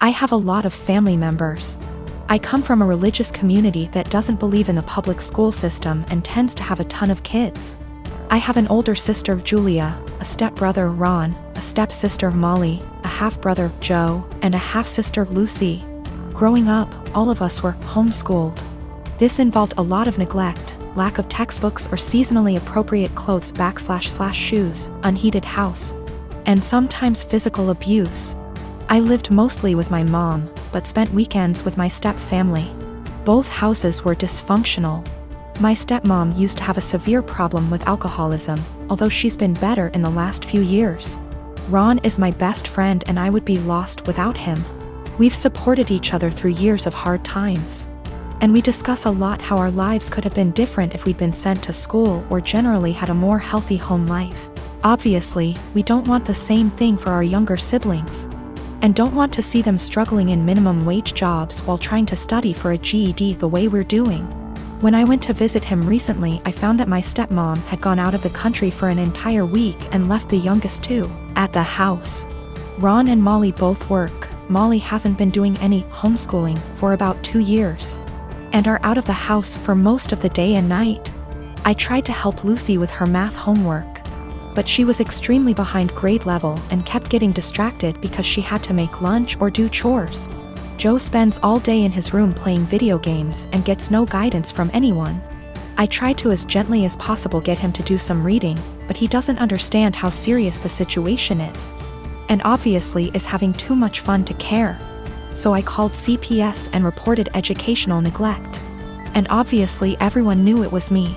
I have a lot of family members. I come from a religious community that doesn't believe in the public school system and tends to have a ton of kids. I have an older sister, Julia, a stepbrother, Ron, a stepsister, Molly, a half-brother, Joe, and a half-sister, Lucy. Growing up, all of us were homeschooled. This involved a lot of neglect, lack of textbooks or seasonally appropriate clothes / shoes, unheated house, and sometimes physical abuse. I lived mostly with my mom, but spent weekends with my step-family. Both houses were dysfunctional. My stepmom used to have a severe problem with alcoholism, although she's been better in the last few years. Ron is my best friend and I would be lost without him. We've supported each other through years of hard times. And we discuss a lot how our lives could have been different if we'd been sent to school or generally had a more healthy home life. Obviously, we don't want the same thing for our younger siblings. And don't want to see them struggling in minimum wage jobs while trying to study for a GED the way we're doing. When I went to visit him recently, I found that my stepmom had gone out of the country for an entire week and left the youngest two at the house. Ron and Molly both work. Molly hasn't been doing any homeschooling for about 2 years, and are out of the house for most of the day and night. I tried to help Lucy with her math homework, but she was extremely behind grade level and kept getting distracted because she had to make lunch or do chores. Joe spends all day in his room playing video games and gets no guidance from anyone. I tried to as gently as possible get him to do some reading, but he doesn't understand how serious the situation is, and obviously is having too much fun to care. So I called CPS and reported educational neglect. And obviously everyone knew it was me.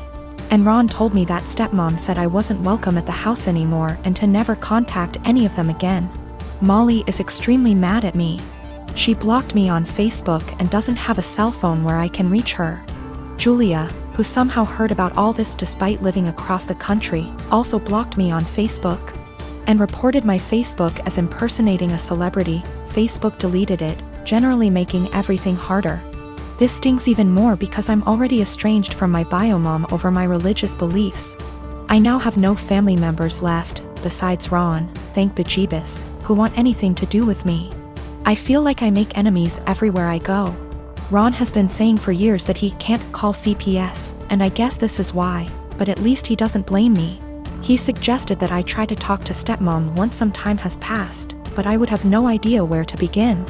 And Ron told me that stepmom said I wasn't welcome at the house anymore and to never contact any of them again. Molly is extremely mad at me. She blocked me on Facebook and doesn't have a cell phone where I can reach her. Julia, who somehow heard about all this despite living across the country, also blocked me on Facebook and reported my Facebook as impersonating a celebrity. Facebook deleted it, generally making everything harder. This stings even more because I'm already estranged from my bio mom over my religious beliefs. I now have no family members left, besides Ron, thank bejeebus, who want anything to do with me. I feel like I make enemies everywhere I go. Ron has been saying for years that he can't call CPS, and I guess this is why, but at least he doesn't blame me. He suggested that I try to talk to stepmom once some time has passed, but I would have no idea where to begin.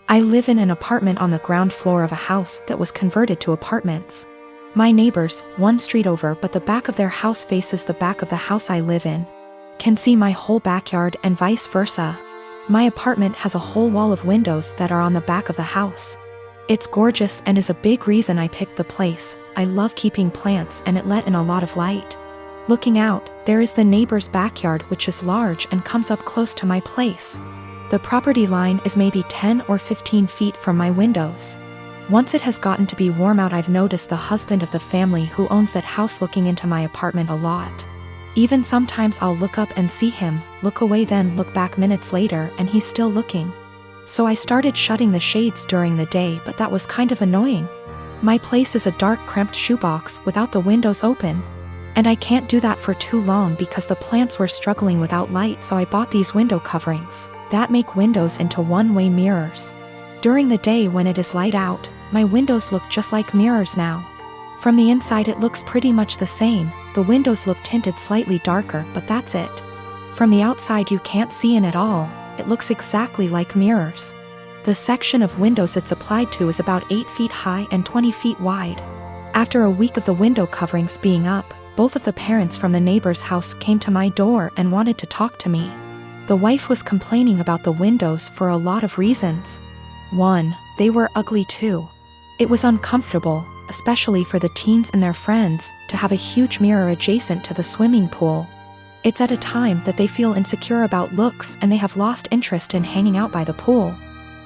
I live in an apartment on the ground floor of a house that was converted to apartments. My neighbors, one street over but the back of their house faces the back of the house I live in, can see my whole backyard and vice versa. My apartment has a whole wall of windows that are on the back of the house. It's gorgeous and is a big reason I picked the place. I love keeping plants and it let in a lot of light. Looking out, there is the neighbor's backyard which is large and comes up close to my place. The property line is maybe 10 or 15 feet from my windows. Once it has gotten to be warm out, I've noticed the husband of the family who owns that house looking into my apartment a lot. Even sometimes I'll look up and see him, look away then look back minutes later and he's still looking. So I started shutting the shades during the day, but that was kind of annoying. My place is a dark cramped shoebox without the windows open. And I can't do that for too long because the plants were struggling without light, so I bought these window coverings that make windows into one-way mirrors. During the day when it is light out, my windows look just like mirrors now. From the inside it looks pretty much the same, the windows look tinted slightly darker, but that's it. From the outside you can't see in at all, it looks exactly like mirrors. The section of windows it's applied to is about 8 feet high and 20 feet wide. After a week of the window coverings being up, both of the parents from the neighbor's house came to my door and wanted to talk to me. The wife was complaining about the windows for a lot of reasons. 1, they were ugly too. It was uncomfortable, especially for the teens and their friends, to have a huge mirror adjacent to the swimming pool. It's at a time that they feel insecure about looks and they have lost interest in hanging out by the pool.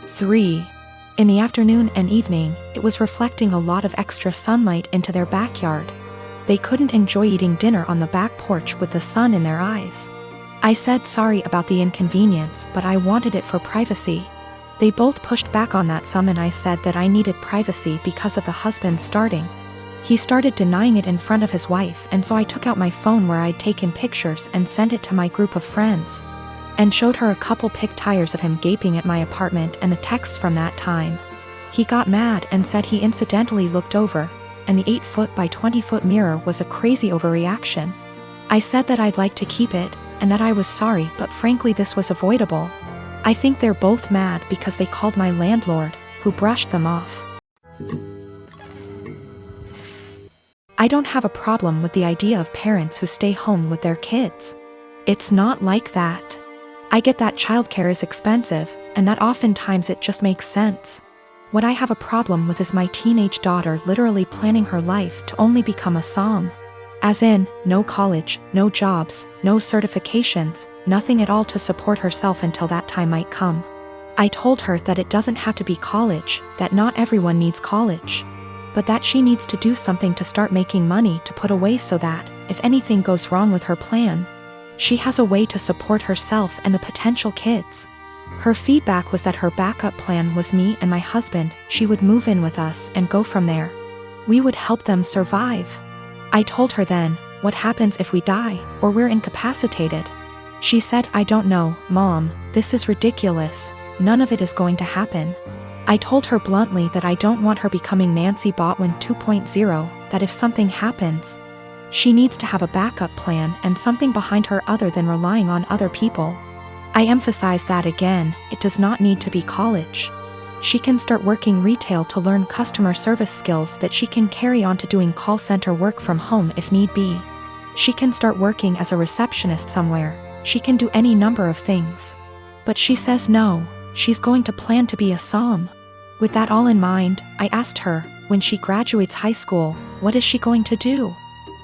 3, in the afternoon and evening, it was reflecting a lot of extra sunlight into their backyard. They couldn't enjoy eating dinner on the back porch with the sun in their eyes. I said sorry about the inconvenience, but I wanted it for privacy. They both pushed back on that some, and I said that I needed privacy because of the husband starting. He started denying it in front of his wife, and so I took out my phone where I'd taken pictures and sent it to my group of friends. and showed her a couple pic tires of him gaping at my apartment and the texts from that time. He got mad and said he incidentally looked over, and the 8-foot by 20-foot mirror was a crazy overreaction. I said that I'd like to keep it, and that I was sorry, but frankly this was avoidable. I think they're both mad because they called my landlord, who brushed them off. I don't have a problem with the idea of parents who stay home with their kids. It's not like that. I get that childcare is expensive, and that oftentimes it just makes sense. What I have a problem with is my teenage daughter literally planning her life to only become a som. As in, no college, no jobs, no certifications, nothing at all to support herself until that time might come. I told her that it doesn't have to be college, that not everyone needs college, but that she needs to do something to start making money to put away so that, if anything goes wrong with her plan, she has a way to support herself and the potential kids. Her feedback was that her backup plan was me and my husband. She would move in with us and go from there. We would help them survive. I told her then, what happens if we die, or we're incapacitated? She said, I don't know, Mom, this is ridiculous, none of it is going to happen. I told her bluntly that I don't want her becoming Nancy Botwin 2.0, that if something happens, she needs to have a backup plan and something behind her other than relying on other people. I emphasize that again, it does not need to be college. She can start working retail to learn customer service skills that she can carry on to doing call center work from home if need be. She can start working as a receptionist somewhere. She can do any number of things. But she says no, she's going to plan to be a som. With that all in mind, I asked her, when she graduates high school, what is she going to do?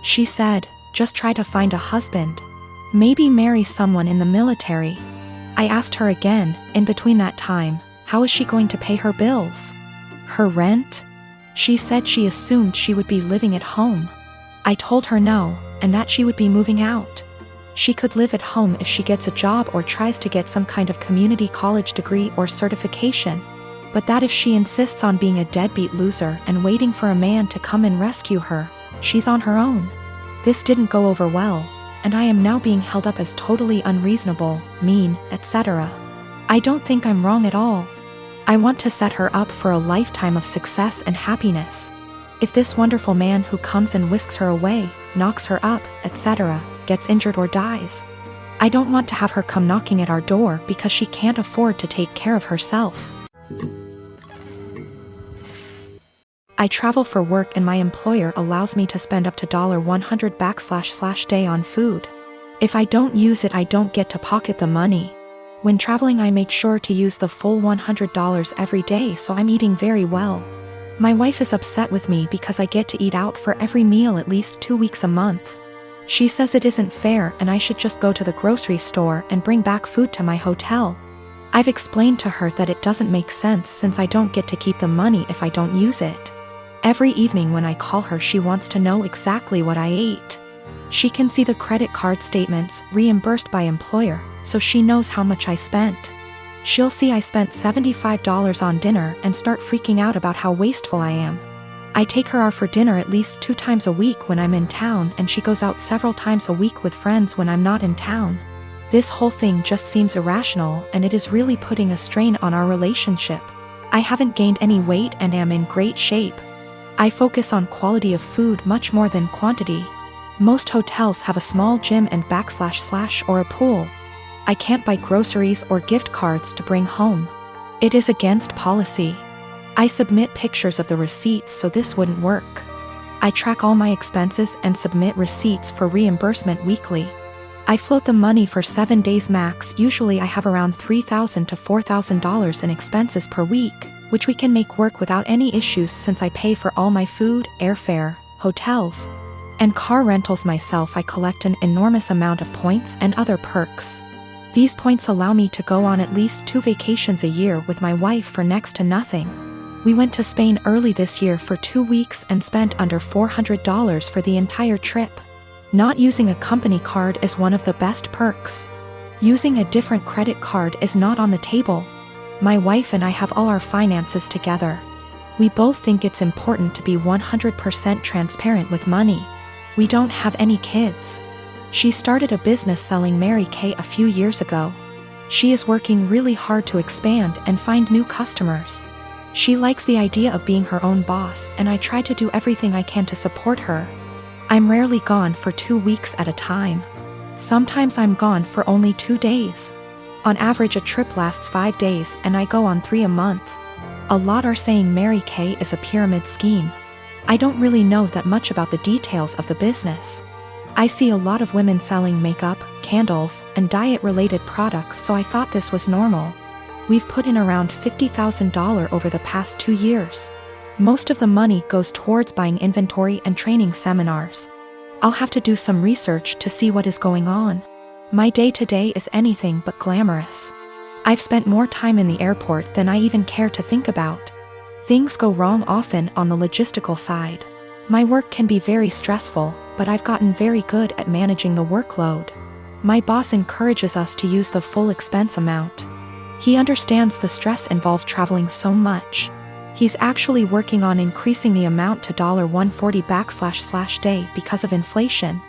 She said, just try to find a husband. Maybe marry someone in the military. I asked her again, in between that time, how is she going to pay her bills? Her rent? She said she assumed she would be living at home. I told her no, and that she would be moving out. She could live at home if she gets a job or tries to get some kind of community college degree or certification. But that if she insists on being a deadbeat loser and waiting for a man to come and rescue her, she's on her own. This didn't go over well, and I am now being held up as totally unreasonable, mean, etc. I don't think I'm wrong at all. I want to set her up for a lifetime of success and happiness. If this wonderful man who comes and whisks her away, knocks her up, etc., gets injured or dies, I don't want to have her come knocking at our door because she can't afford to take care of herself. I travel for work and my employer allows me to spend up to $100 / day on food. If I don't use it, I don't get to pocket the money. When traveling, I make sure to use the full $100 every day, so I'm eating very well. My wife is upset with me because I get to eat out for every meal at least 2 weeks a month. She says it isn't fair and I should just go to the grocery store and bring back food to my hotel. I've explained to her that it doesn't make sense since I don't get to keep the money if I don't use it. Every evening when I call her, she wants to know exactly what I ate. She can see the credit card statements, reimbursed by employer, so she knows how much I spent. She'll see I spent $75 on dinner and start freaking out about how wasteful I am. I take her out for dinner at least 2 times a week when I'm in town, and she goes out several times a week with friends when I'm not in town. This whole thing just seems irrational, and it is really putting a strain on our relationship. I haven't gained any weight and am in great shape. I focus on quality of food much more than quantity. Most hotels have a small gym and / or a pool. I can't buy groceries or gift cards to bring home. It is against policy. I submit pictures of the receipts, so this wouldn't work. I track all my expenses and submit receipts for reimbursement weekly. I float the money for 7 days max. Usually I have around $3,000 to $4,000 in expenses per week, which we can make work without any issues since I pay for all my food, airfare, hotels, and car rentals myself. I collect an enormous amount of points and other perks. These points allow me to go on at least 2 vacations a year with my wife for next to nothing. We went to Spain early this year for 2 weeks and spent under $400 for the entire trip. Not using a company card is one of the best perks. Using a different credit card is not on the table. My wife and I have all our finances together. We both think it's important to be 100% transparent with money. We don't have any kids. She started a business selling Mary Kay a few years ago. She is working really hard to expand and find new customers. She likes the idea of being her own boss, and I try to do everything I can to support her. I'm rarely gone for 2 weeks at a time. Sometimes I'm gone for only 2 days. On average, a trip lasts 5 days and I go on 3 a month. A lot are saying Mary Kay is a pyramid scheme. I don't really know that much about the details of the business. I see a lot of women selling makeup, candles, and diet-related products, so I thought this was normal. We've put in around $50,000 over the past 2 years. Most of the money goes towards buying inventory and training seminars. I'll have to do some research to see what is going on. My day-to-day is anything but glamorous. I've spent more time in the airport than I even care to think about. Things go wrong often on the logistical side. My work can be very stressful, but I've gotten very good at managing the workload. My boss encourages us to use the full expense amount. He understands the stress involved traveling so much. He's actually working on increasing the amount to $140 /day because of inflation.